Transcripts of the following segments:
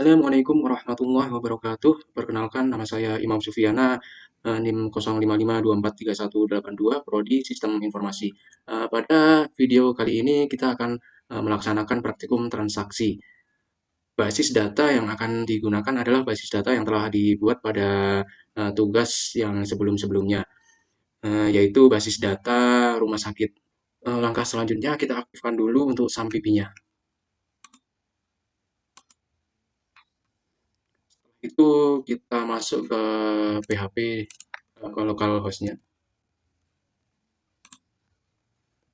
Assalamualaikum warahmatullahi wabarakatuh. Perkenalkan, nama saya Imam Sufyana, NIM 0552431182, Prodi Sistem Informasi. Pada video kali ini kita akan melaksanakan praktikum transaksi. Basis data yang akan digunakan adalah basis data yang telah dibuat pada tugas yang sebelum-sebelumnya, yaitu basis data rumah sakit. Langkah selanjutnya kita aktifkan dulu untuk SAMPIP-nya. Itu kita masuk ke PHP, ke localhost-nya,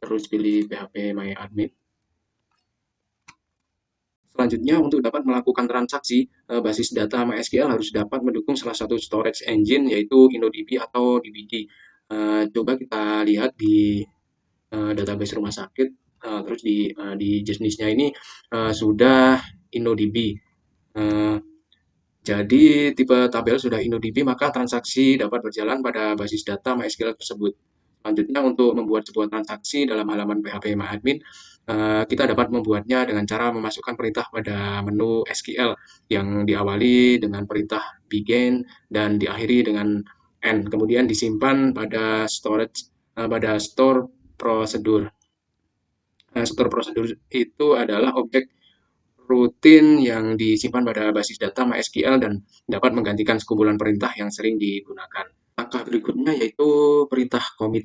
terus pilih PHP My Admin. Selanjutnya, untuk dapat melakukan transaksi, basis data MySQL harus dapat mendukung salah satu storage engine, yaitu InnoDB atau DBD. Coba kita lihat di database rumah sakit, terus di jenisnya ini sudah InnoDB. Uh, Jadi, tipe tabel sudah InnoDB, maka transaksi dapat berjalan pada basis data MySQL tersebut. Selanjutnya, untuk membuat sebuah transaksi dalam halaman PHP MyAdmin, kita dapat membuatnya dengan cara memasukkan perintah pada menu SQL yang diawali dengan perintah begin dan diakhiri dengan end. Kemudian disimpan pada pada store prosedur. Store prosedur itu adalah objek rutin yang disimpan pada basis data MySQL dan dapat menggantikan sekumpulan perintah yang sering digunakan. Langkah berikutnya yaitu perintah commit.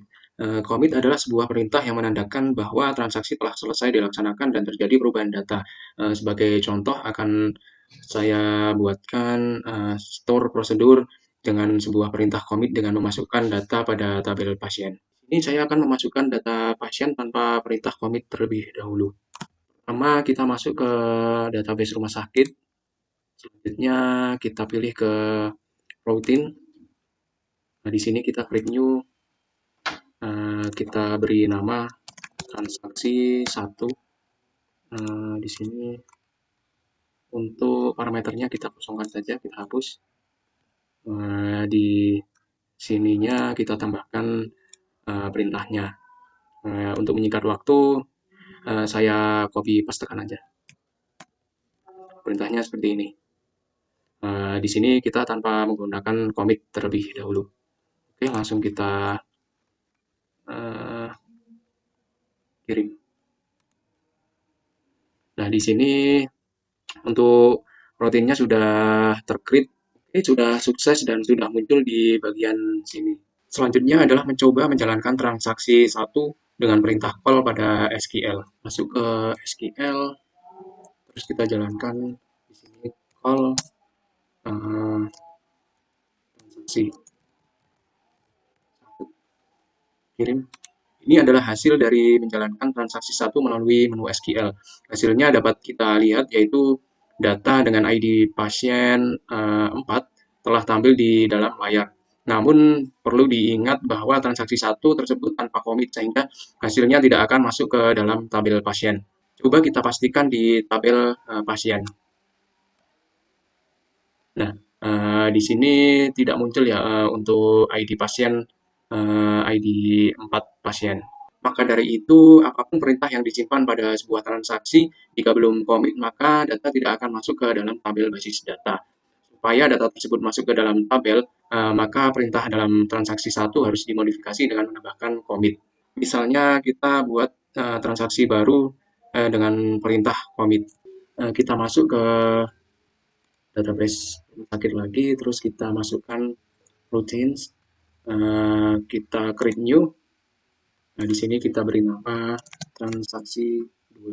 Commit adalah sebuah perintah yang menandakan bahwa transaksi telah selesai dilaksanakan dan terjadi perubahan data. Sebagai contoh akan saya buatkan store prosedur dengan sebuah perintah commit dengan memasukkan data pada tabel pasien. Ini saya akan memasukkan data pasien tanpa perintah commit terlebih dahulu. Pertama, kita masuk ke database rumah sakit. Selanjutnya, kita pilih ke routine. Nah, di sini kita klik new. Kita beri nama transaksi 1. Di sini untuk parameternya kita kosongkan saja, kita hapus. Di sininya kita tambahkan perintahnya. Untuk menyingkat waktu, saya copy pastekan aja. Perintahnya seperti ini. Di sini kita tanpa menggunakan commit terlebih dahulu. Oke, langsung kita kirim. Nah, di sini untuk rutinnya sudah tercreate, sudah sukses dan sudah muncul di bagian sini. Selanjutnya adalah mencoba menjalankan transaksi satu dengan perintah call pada SQL. Masuk ke SQL, terus kita jalankan di sini call transaksi kirim. Ini adalah hasil dari menjalankan transaksi satu melalui menu SQL. Hasilnya dapat kita lihat yaitu data dengan ID pasien 4 telah tampil di dalam layar. Namun perlu diingat bahwa transaksi satu tersebut tanpa komit sehingga hasilnya tidak akan masuk ke dalam tabel pasien. Coba kita pastikan di tabel pasien. Nah, di sini tidak muncul ya untuk ID pasien, ID 4 pasien. Maka dari itu, apapun perintah yang disimpan pada sebuah transaksi, jika belum komit, maka data tidak akan masuk ke dalam tabel basis data. Supaya data tersebut masuk ke dalam tabel, maka perintah dalam transaksi satu harus dimodifikasi dengan menambahkan komit. Misalnya kita buat transaksi baru dengan perintah komit. Kita masuk ke database rumah sakit lagi, terus kita masukkan routines, kita create new. Nah, di sini kita beri nama transaksi 2.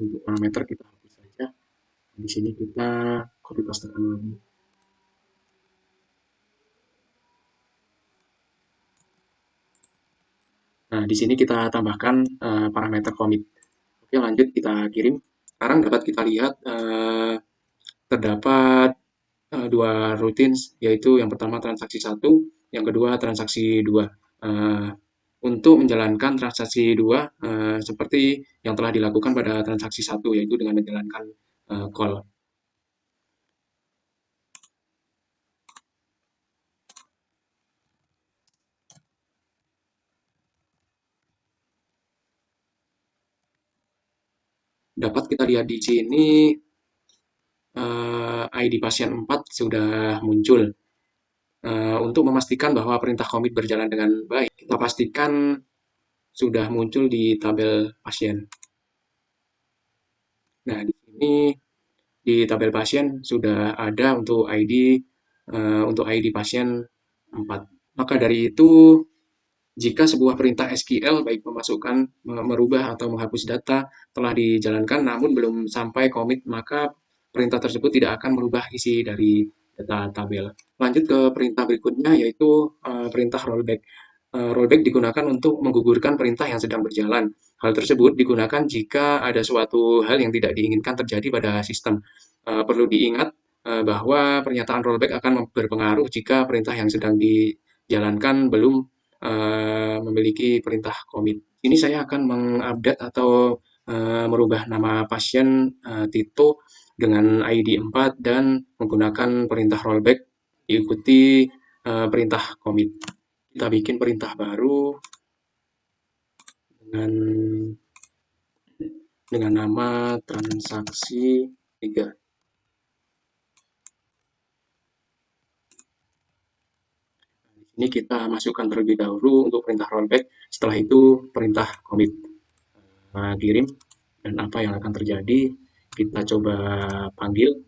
Untuk parameter kita hapus saja. Di sini kita copy pastekan lagi. Nah, di sini kita tambahkan parameter commit. Oke, lanjut kita kirim. Sekarang dapat kita lihat terdapat dua routines, yaitu yang pertama transaksi 1, yang kedua transaksi 2. Untuk menjalankan transaksi 2 seperti yang telah dilakukan pada transaksi 1, yaitu dengan menjalankan call. Dapat kita lihat di sini ID pasien 4 sudah muncul. Untuk memastikan bahwa perintah commit berjalan dengan baik, kita pastikan sudah muncul di tabel pasien. Nah, di sini di tabel pasien sudah ada untuk ID pasien 4. Maka dari itu, jika sebuah perintah SQL baik memasukkan, merubah atau menghapus data telah dijalankan namun belum sampai commit, maka perintah tersebut tidak akan merubah isi dari data tabel. Lanjut ke perintah berikutnya yaitu perintah rollback. Rollback digunakan untuk menggugurkan perintah yang sedang berjalan. Hal tersebut digunakan jika ada suatu hal yang tidak diinginkan terjadi pada sistem. Perlu diingat bahwa pernyataan rollback akan berpengaruh jika perintah yang sedang dijalankan belum memiliki perintah commit. Ini saya akan mengupdate atau merubah nama pasien Tito dengan ID 4 dan menggunakan perintah rollback diikuti perintah commit. Kita bikin perintah baru dengan nama transaksi 3. Ini kita masukkan terlebih dahulu untuk perintah rollback, setelah itu perintah commit. Kirim, dan apa yang akan terjadi kita coba panggil.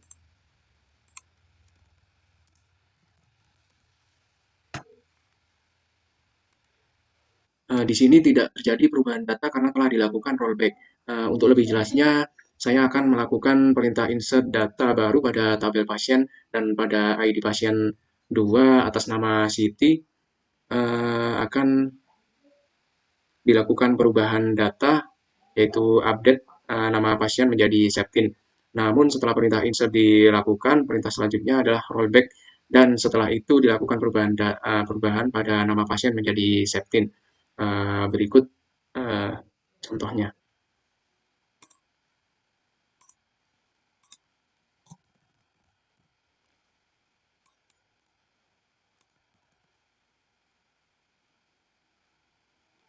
Di sini tidak terjadi perubahan data karena telah dilakukan rollback. Untuk lebih jelasnya, saya akan melakukan perintah insert data baru pada tabel pasien dan pada ID pasien 2 atas nama Siti akan dilakukan perubahan data yaitu update nama pasien menjadi Septin. Namun setelah perintah insert dilakukan, perintah selanjutnya adalah rollback dan setelah itu dilakukan perubahan pada nama pasien menjadi Septin. Berikut uh, contohnya.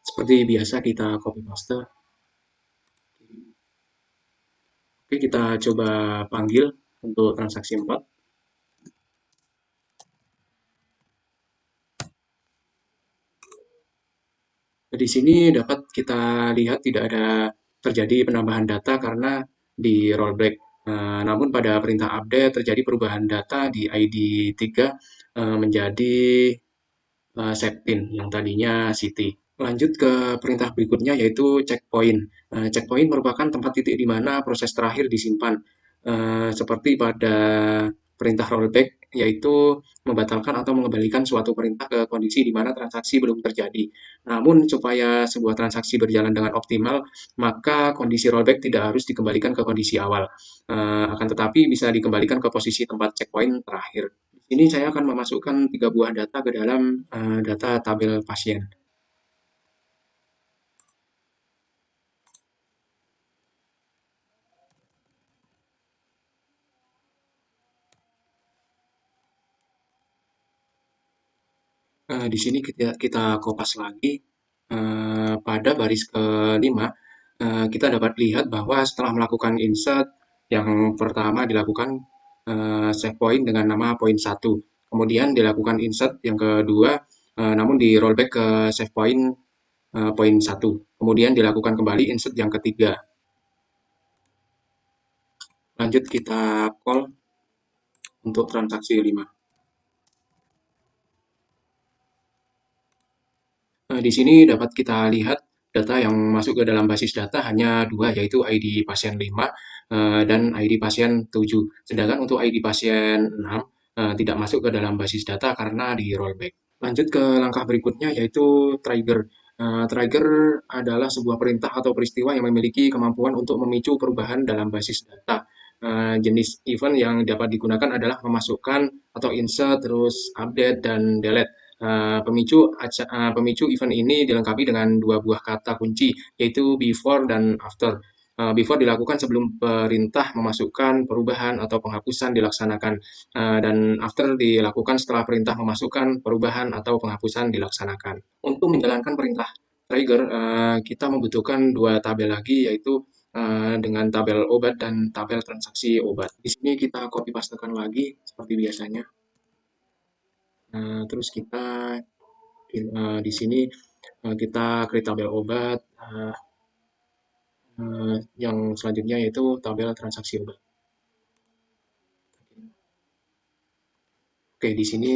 Seperti biasa kita copy paste. Oke, kita coba panggil untuk transaksi 4. Di sini dapat kita lihat tidak ada terjadi penambahan data karena di rollback. Namun pada perintah update terjadi perubahan data di ID 3 menjadi Septin yang tadinya City. Lanjut ke perintah berikutnya yaitu checkpoint. Checkpoint merupakan tempat titik di mana proses terakhir disimpan. Seperti pada perintah rollback yaitu membatalkan atau mengembalikan suatu perintah ke kondisi di mana transaksi belum terjadi. Namun supaya sebuah transaksi berjalan dengan optimal, maka kondisi rollback tidak harus dikembalikan ke kondisi awal. Akan tetapi bisa dikembalikan ke posisi tempat checkpoint terakhir. Ini saya akan memasukkan 3 buah data ke dalam data tabel pasien. Di sini kita kopas lagi. Pada baris kelima, kita dapat lihat bahwa setelah melakukan insert, yang pertama dilakukan save point dengan nama point 1. Kemudian dilakukan insert yang kedua, namun di rollback ke save point point 1. Kemudian dilakukan kembali insert yang ketiga. Lanjut kita call untuk transaksi 5. Di sini dapat kita lihat data yang masuk ke dalam basis data hanya dua, yaitu ID pasien 5 dan ID pasien 7. Sedangkan untuk ID pasien 6 tidak masuk ke dalam basis data karena di rollback. Lanjut ke langkah berikutnya yaitu trigger. Trigger adalah sebuah perintah atau peristiwa yang memiliki kemampuan untuk memicu perubahan dalam basis data. Jenis event yang dapat digunakan adalah memasukkan atau insert, terus update, dan delete. Pemicu event ini dilengkapi dengan dua buah kata kunci, yaitu before dan after. Before dilakukan sebelum perintah memasukkan, perubahan, atau penghapusan dilaksanakan. Dan after dilakukan setelah perintah memasukkan, perubahan, atau penghapusan dilaksanakan. Untuk menjalankan perintah trigger, kita membutuhkan dua tabel lagi, yaitu dengan tabel obat dan tabel transaksi obat. Di sini kita copy pastekan lagi seperti biasanya. Terus kita di sini kita create tabel obat. Yang selanjutnya yaitu tabel transaksi obat. Oke, di sini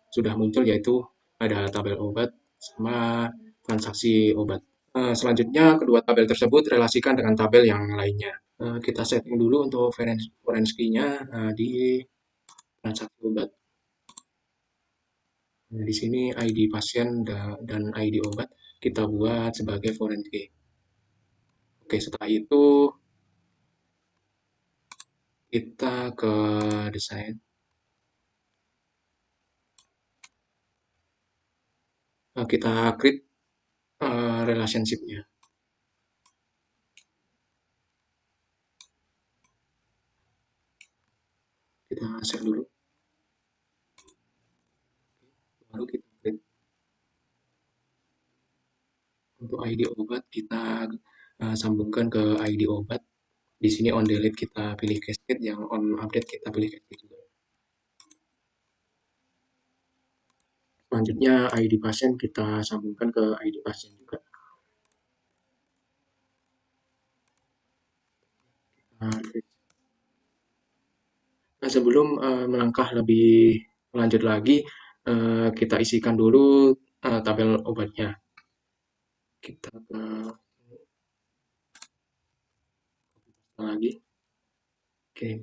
sudah muncul yaitu ada tabel obat sama transaksi obat. Selanjutnya kedua tabel tersebut relasikan dengan tabel yang lainnya. Kita setting dulu untuk foreign key-nya di transaksi obat. Nah, di sini ID pasien dan ID obat kita buat sebagai foreign key. Oke, setelah itu kita ke desain. Kita create relationship-nya. Kita save dulu, baru kita create. Untuk ID obat kita sambungkan ke ID obat. Di sini on delete kita pilih cascade, yang on update kita pilih cascade juga. Selanjutnya ID pasien kita sambungkan ke ID pasien juga. Nah, sebelum melangkah lebih lanjut lagi, kita isikan dulu tabel obatnya. Kita ke lagi. Oke,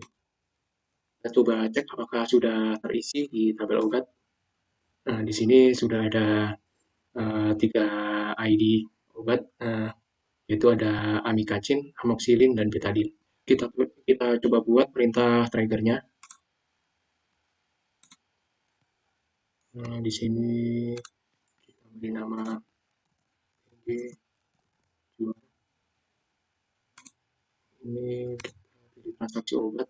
kita coba cek apakah sudah terisi di tabel obat. Nah, di sini sudah ada 3 ID obat, yaitu ada amikacin, amoxicillin, dan betadine. Kita coba buat perintah triggernya. Nah, di sini kita beri nama G, ini pilih transaksi obat,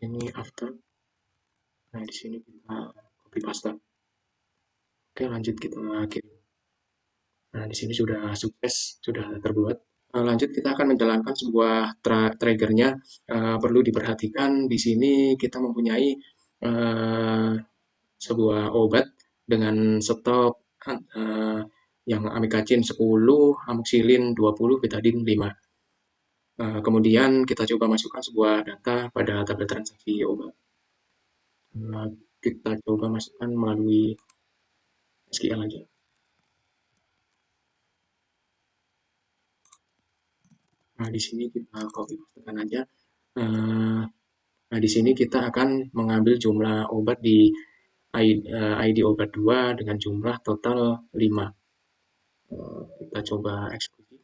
ini after. Nah, di sini kita copy paste. Oke, lanjut kita kirim. Nah, di sini sudah sukses, sudah terbuat. Lanjut kita akan menjalankan sebuah triggernya. Perlu diperhatikan di sini kita mempunyai sebuah obat dengan stok yang amikacin 10, amoxicillin 20, betadine 5. Kemudian kita coba masukkan sebuah data pada tabel transaksi obat. Kita coba masukkan melalui SQL aja. Nah, di sini kita copy pastekan aja. Nah, di sini kita akan mengambil jumlah obat di ID obat 2 dengan jumlah total 5. Kita coba eksekusi.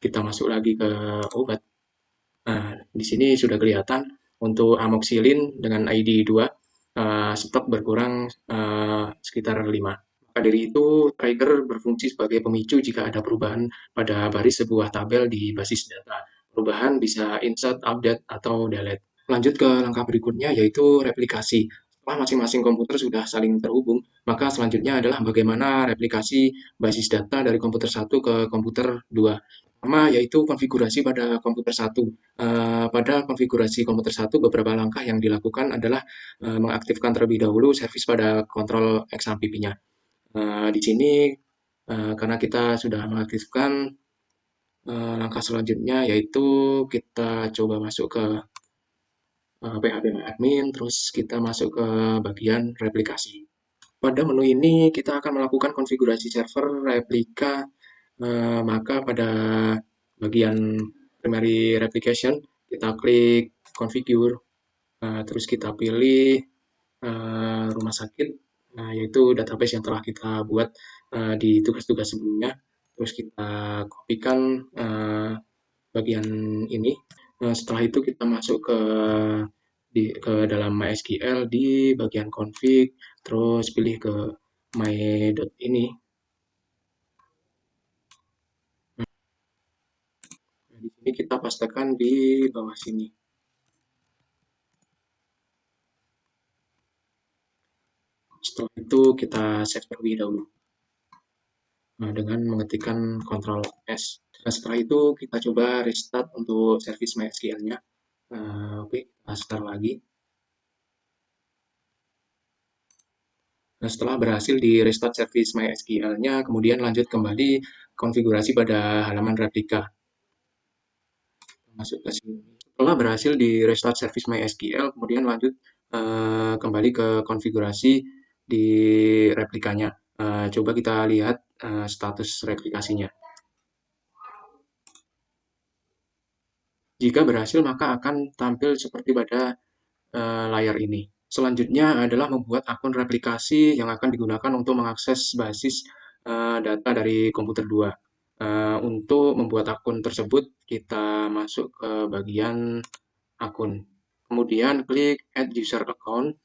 Kita masuk lagi ke obat. Nah, di sini sudah kelihatan untuk amoxicillin dengan ID 2 stok berkurang sekitar 5. Maka dari itu, trigger berfungsi sebagai pemicu jika ada perubahan pada baris sebuah tabel di basis data. Perubahan bisa insert, update, atau delete. Lanjut ke langkah berikutnya, yaitu replikasi. Setelah masing-masing komputer sudah saling terhubung, maka selanjutnya adalah bagaimana replikasi basis data dari komputer satu ke komputer 2. Pertama, yaitu konfigurasi pada komputer satu. Pada konfigurasi komputer satu, beberapa langkah yang dilakukan adalah mengaktifkan terlebih dahulu servis pada kontrol XAMPP-nya. Di sini, karena kita sudah mengaktifkan, langkah selanjutnya yaitu kita coba masuk ke PHP admin, terus kita masuk ke bagian replikasi. Pada menu ini kita akan melakukan konfigurasi server replika, maka pada bagian primary replication kita klik configure, terus kita pilih rumah sakit, yaitu database yang telah kita buat di tugas-tugas sebelumnya. Terus kita kopikan bagian ini. Setelah itu kita masuk ke dalam MySQL di bagian config, terus pilih ke my ini. Nah, di sini kita pastekan di bawah sini. Setelah itu kita save terlebih dahulu dengan mengetikkan Ctrl S. Nah, setelah itu kita coba restart untuk service MySQL-nya. Oke, kita start lagi. Nah, setelah berhasil di restart service MySQL-nya, kemudian lanjut kembali konfigurasi pada halaman replika. Masuk ke sini. Setelah berhasil di restart service MySQL, kemudian lanjut kembali ke konfigurasi di replikanya. Coba kita lihat status replikasinya. Jika berhasil, maka akan tampil seperti pada layar ini. Selanjutnya adalah membuat akun replikasi yang akan digunakan untuk mengakses basis data dari komputer 2. Untuk membuat akun tersebut, kita masuk ke bagian akun. Kemudian klik Add User Account.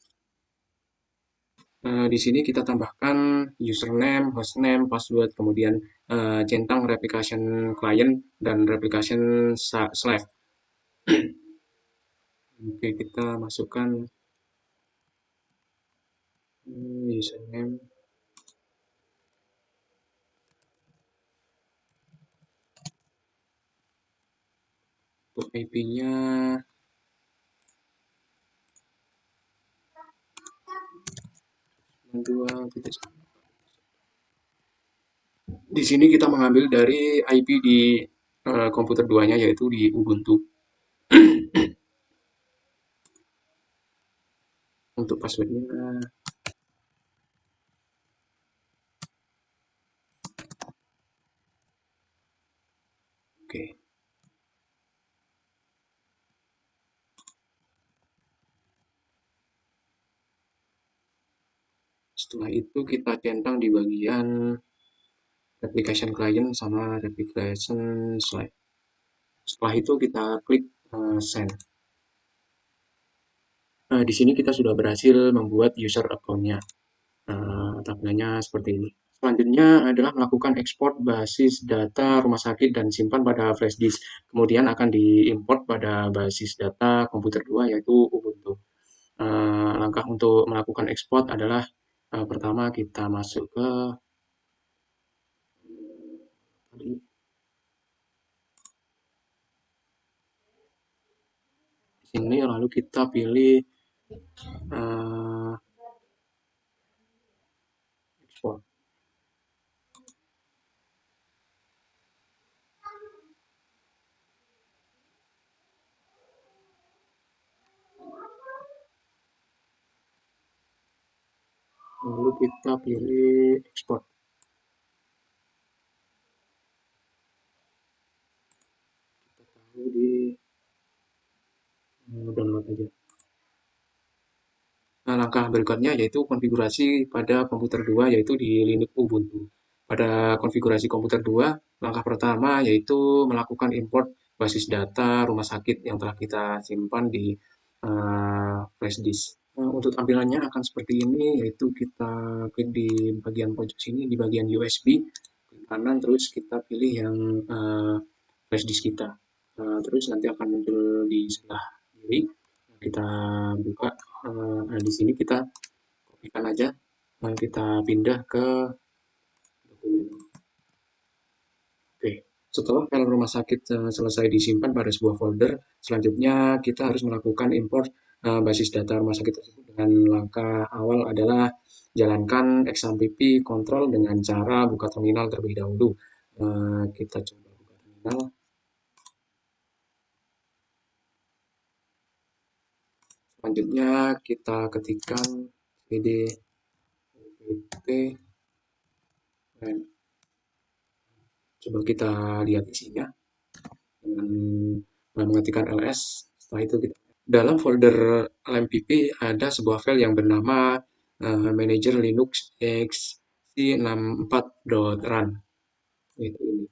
Di sini kita tambahkan username, hostname, password, kemudian centang replication client dan replication slave. Oke, kita masukkan username untuk IP-nya 2. Di sini kita mengambil dari IP di komputer duanya yaitu di Ubuntu. Untuk passwordnya, oke. Setelah itu kita centang di bagian replication client sama replication slide. Setelah itu kita klik send. Di sini kita sudah berhasil membuat user account-nya. Tampilannya seperti ini. Selanjutnya adalah melakukan ekspor basis data rumah sakit dan simpan pada flash disk. Kemudian akan diimport pada basis data komputer 2 yaitu Ubuntu. Langkah untuk melakukan ekspor adalah pertama kita masuk ke sini lalu kita pilih ekspor. Lalu kita pilih ekspor. Kita taruh di download aja. Nah, langkah berikutnya yaitu konfigurasi pada komputer 2 yaitu di Linux Ubuntu. Pada konfigurasi komputer 2, langkah pertama yaitu melakukan import basis data rumah sakit yang telah kita simpan di flash disk. Untuk tampilannya akan seperti ini, yaitu kita klik di bagian pojok sini, di bagian USB, klik kanan, terus kita pilih yang flash disk kita. Terus nanti akan muncul di sebelah kiri, kita buka. Nah, di sini kita kopikan aja, kita pindah ke dokumen. Oke, setelah file rumah sakit selesai disimpan pada sebuah folder, selanjutnya kita harus melakukan import basis data rumah sakit tersebut dengan langkah awal adalah jalankan XAMPP control dengan cara buka terminal terlebih dahulu. Kita coba buka terminal. Selanjutnya kita ketikkan cd opt dan coba kita lihat isinya dengan mengetikkan ls. Setelah itu kita dalam folder LMPP ada sebuah file yang bernama manager linux xc64.run. Itu ini.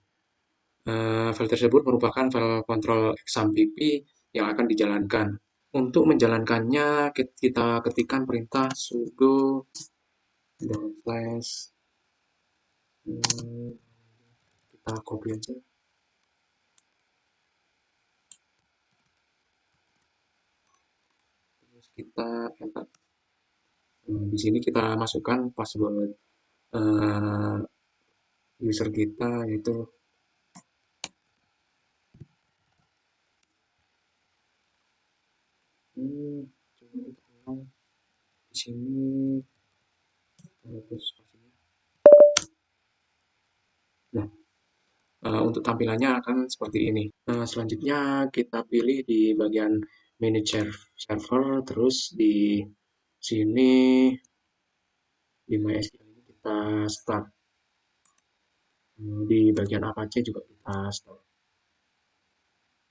File tersebut merupakan file kontrol XAMPP yang akan dijalankan. Untuk menjalankannya, kita ketikkan perintah sudo slash kita copy aja. Terus kita enter. Di sini kita masukkan password user kita yaitu Coba kita ulang di sini hapus spasinya. Nah, untuk tampilannya akan seperti ini. Selanjutnya kita pilih di bagian manage server, terus di sini di MySQL ini kita start. Di bagian Apache juga kita start.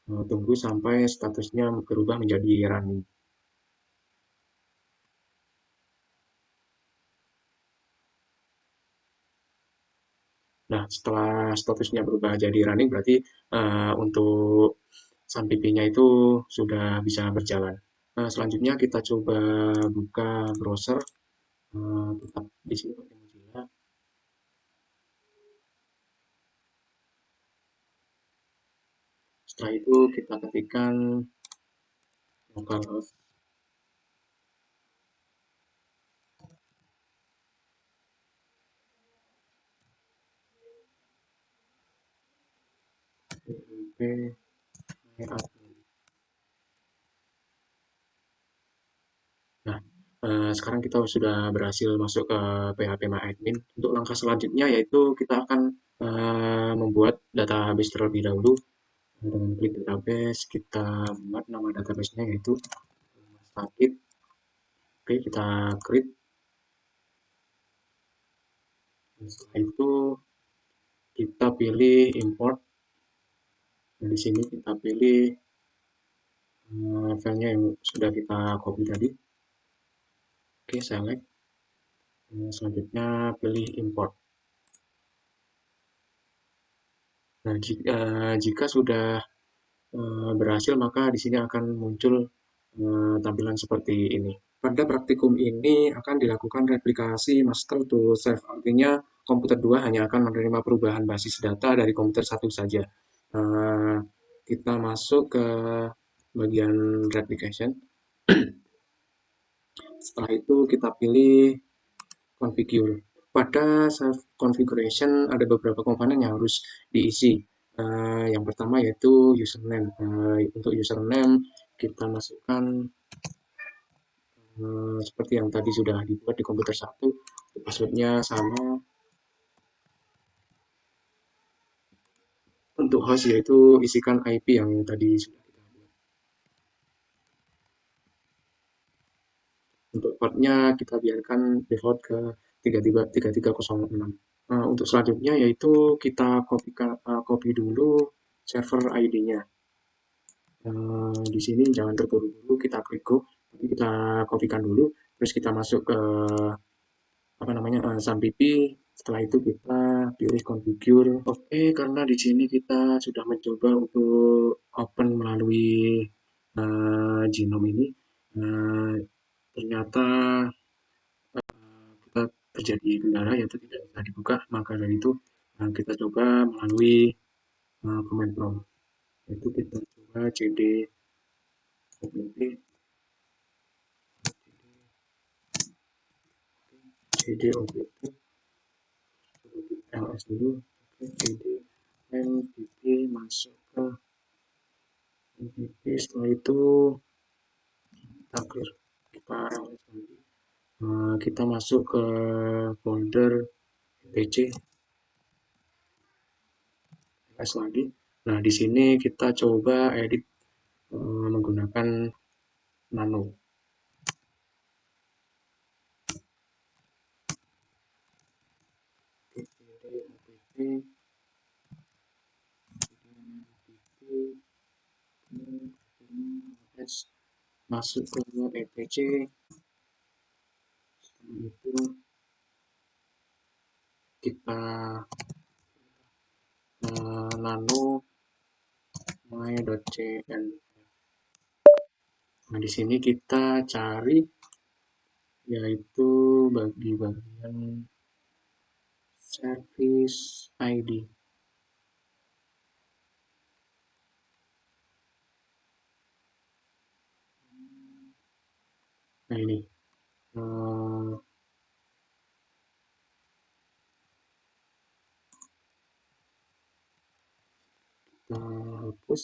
Tunggu sampai statusnya berubah menjadi running. Nah, setelah statusnya berubah jadi running, berarti untuk SunPP-nya itu sudah bisa berjalan. Selanjutnya kita coba buka browser. Kita di sini pakai Mozilla. Setelah itu kita ketikkan localhost wp Nah, sekarang kita sudah berhasil masuk ke PHP MyAdmin. Untuk langkah selanjutnya yaitu kita akan membuat database terlebih dahulu. Dengan klik database, kita buat nama database-nya yaitu rumah sakit. Oke, kita create. Setelah itu kita pilih import. Nah, di sini kita pilih filenya yang sudah kita copy tadi. Oke, select. Selanjutnya pilih import. Nah, jika sudah berhasil, maka di sini akan muncul tampilan seperti ini. Pada praktikum ini akan dilakukan replikasi master to self. Artinya komputer 2 hanya akan menerima perubahan basis data dari komputer satu saja. Eh, kita masuk ke bagian replication. Setelah itu kita pilih configure. Pada self configuration ada beberapa komponen yang harus diisi. Yang pertama yaitu username. Untuk username kita masukkan seperti yang tadi sudah dibuat di komputer satu. Passwordnya sama. Untuk host yaitu isikan IP yang tadi sudah kita buat. Untuk portnya kita biarkan default ke 3306. Untuk selanjutnya yaitu kita copy dulu server ID-nya. Di sini jangan terburu-buru, kita klik go, tapi kita kopikan dulu, terus kita masuk ke apa namanya SunPP. Setelah itu kita pilih configure. Oke, karena di sini kita sudah mencoba untuk open melalui Genome ini, uh, ternyata kita terjadi kendala yaitu tidak bisa dibuka. Maka dari itu kita coba melalui command prompt. Itu kita coba cd opt cd opt ls dulu. Oke, cd npp masuk ke npp. Setelah itu kita clear, kita ls lagi. Kita masuk ke folder pc ls lagi. Nah, di sini kita coba edit menggunakan nano. Masuk ke EPC, setelah itu kita nano my.cn. Nah, di sini kita cari yaitu bagi bagian service ID. Nah, ini kita hapus.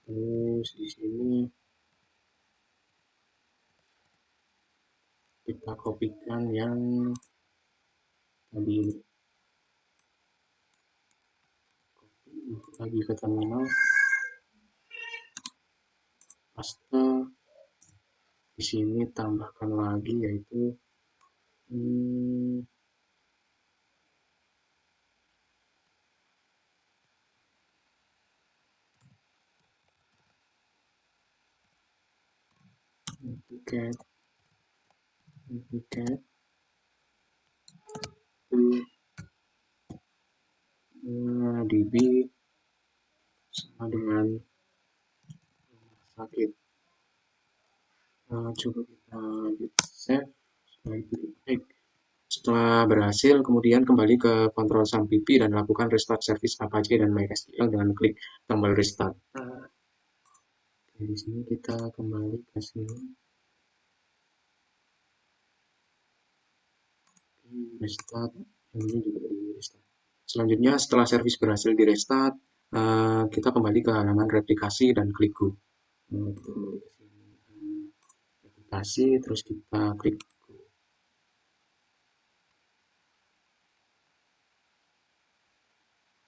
Terus di sini kita kopikan yang tadi ini, lagi ke terminal, paste, di sini tambahkan lagi yaitu hmm, duplicate duplicate to db sama dengan sakit. Coba kita git save, setelah itu baik. Setelah berhasil, kemudian kembali ke kontrol SAMPP dan lakukan restart service Apache dan MySQL dengan klik tombol restart. Di sini kita kembali ke sini, restart, ini juga di restart. Selanjutnya, setelah service berhasil di restart, kita kembali ke halaman replikasi dan klik go. Kita kembali ke sini, replikasi, terus kita klik go.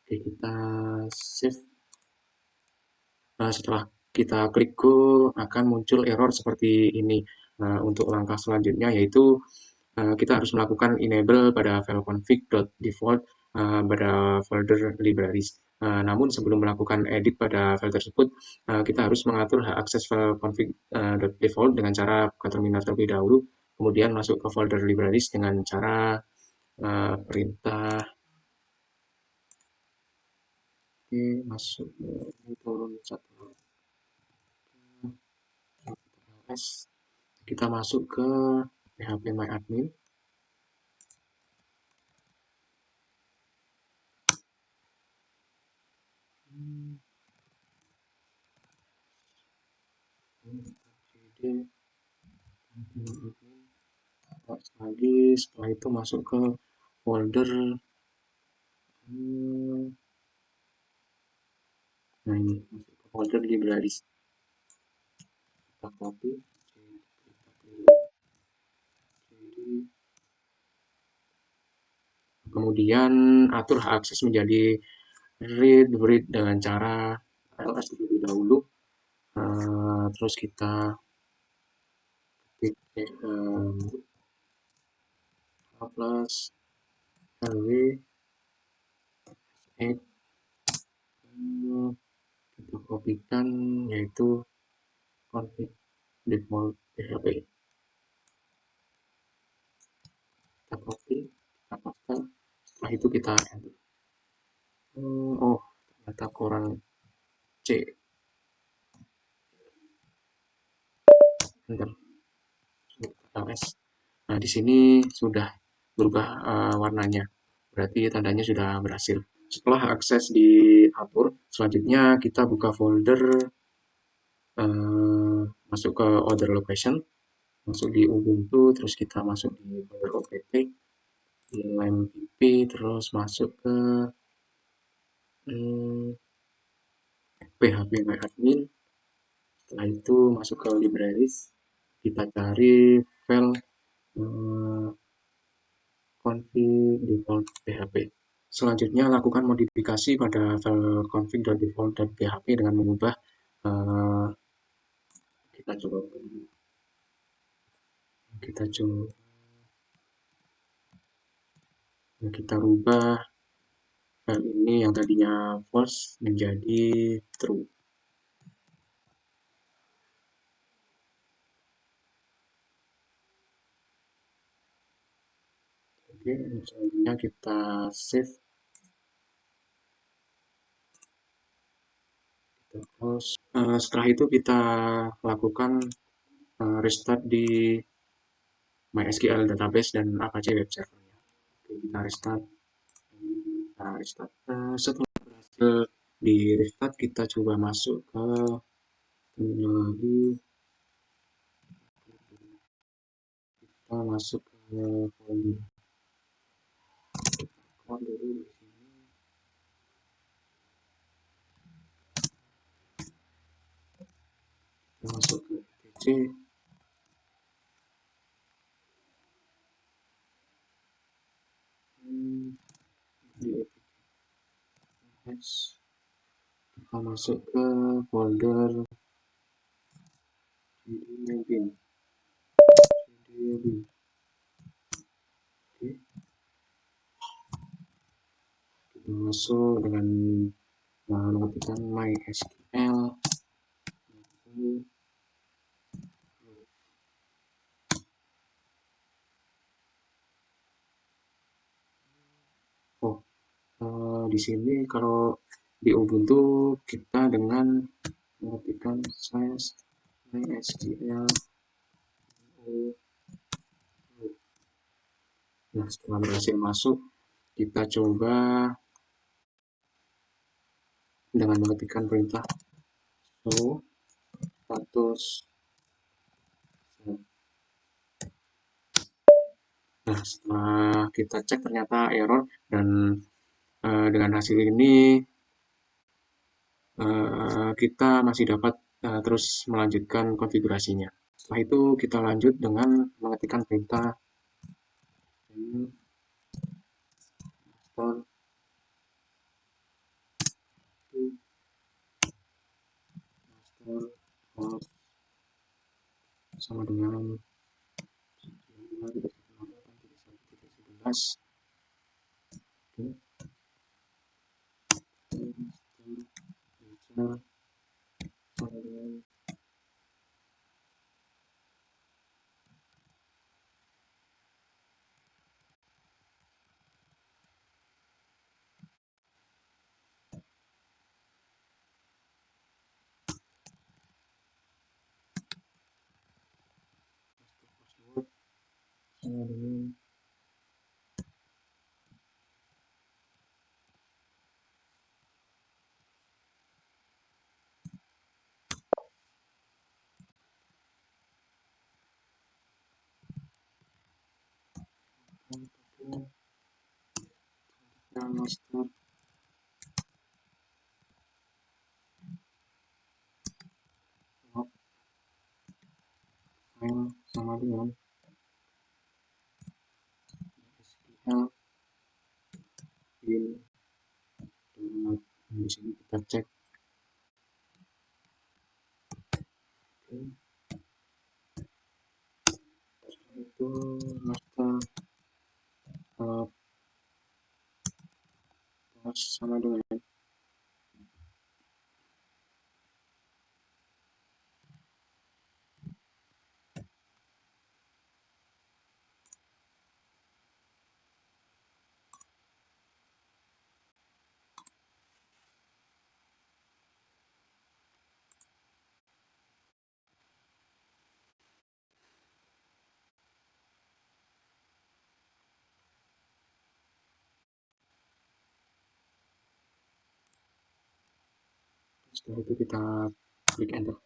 Oke, kita save. Setelah kita klik go, akan muncul error seperti ini. Untuk langkah selanjutnya yaitu kita harus melakukan enable pada file config.default pada folder libraries. Namun sebelum melakukan edit pada file tersebut, kita harus mengatur hak akses file config.default dengan cara ke terminal terlebih dahulu, kemudian masuk ke folder libraries dengan cara perintah masuk ini turun satu ls, kita masuk ke phpMyAdmin. Lagi setelah itu masuk ke folder nah ini masuk ke folder libraries, kita copy, kemudian atur hak akses menjadi read dengan cara ls terlebih dahulu. Terus kita klik plus lw 8, kita kopikan yaitu config default php, kita copy, kita paste, setelah itu kita enter. Oh ternyata kurang C, enter, ls. Nah di sini sudah berubah warnanya, berarti tandanya sudah berhasil. Setelah akses diatur, selanjutnya kita buka folder, masuk ke other location, masuk di Ubuntu, terus kita masuk di folder opt, di lempp, terus masuk ke phpMyAdmin. Setelah itu masuk ke libraries, kita cari file config default php. Selanjutnya lakukan modifikasi pada file config.default.php dengan mengubah kita coba kita rubah file ini yang tadinya false menjadi true. Oke, selanjutnya kita save, kita close. Setelah itu kita lakukan restart di MySQL database dan Apache web servernya. Oke, kita restart. Setelah berhasil di restart, kita coba masuk ke terminal lagi, kita masuk ke folder dulu di sini, kita masuk ke etc, Terus kita masuk ke folder video bin. Video bin. Oke, kita masuk dengan mengetikkan MySQL. Oh, di sini kalau di Ubuntu kita dengan mengetikkan slash MySQL. Nah, setelah berhasil masuk, kita coba dengan mengetikkan perintah show status. Nah, setelah kita cek ternyata error dan dengan hasil ini kita masih dapat terus melanjutkan konfigurasinya. Setelah itu kita lanjut dengan mengetikkan perintah install host sama dengan 11. Oke, sama dengan password sama dengan master log file sama dengan SQL bin download. Di sini kita cek. Oke, itu master sama dengan setelah itu kita klik enter.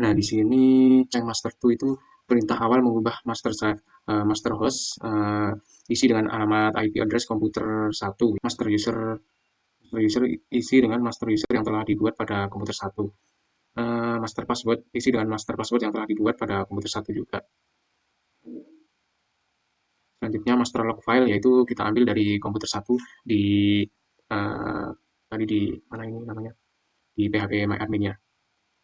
Nah, di sini change master to itu perintah awal mengubah master host isi dengan alamat IP address komputer 1. Master user isi dengan master user yang telah dibuat pada komputer 1. Master password isi dengan master password yang telah dibuat pada komputer 1 juga. Selanjutnya master log file yaitu kita ambil dari komputer 1 di tadi di mana ini namanya? Di PHP MyAdmin-nya.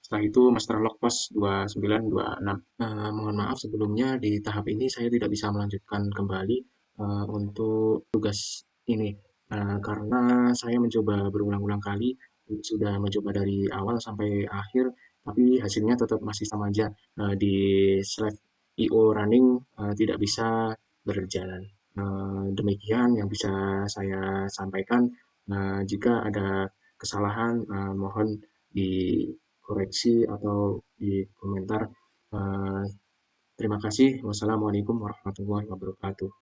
Setelah itu master log post 2926. Mohon maaf sebelumnya di tahap ini saya tidak bisa melanjutkan kembali untuk tugas ini karena saya mencoba berulang-ulang kali, sudah mencoba dari awal sampai akhir, tapi hasilnya tetap masih sama aja. Di Slack IO running tidak bisa berjalan. Demikian yang bisa saya sampaikan. Jika ada kesalahan, mohon dikoreksi atau di komentar. Terima kasih. Wassalamualaikum warahmatullahi wabarakatuh.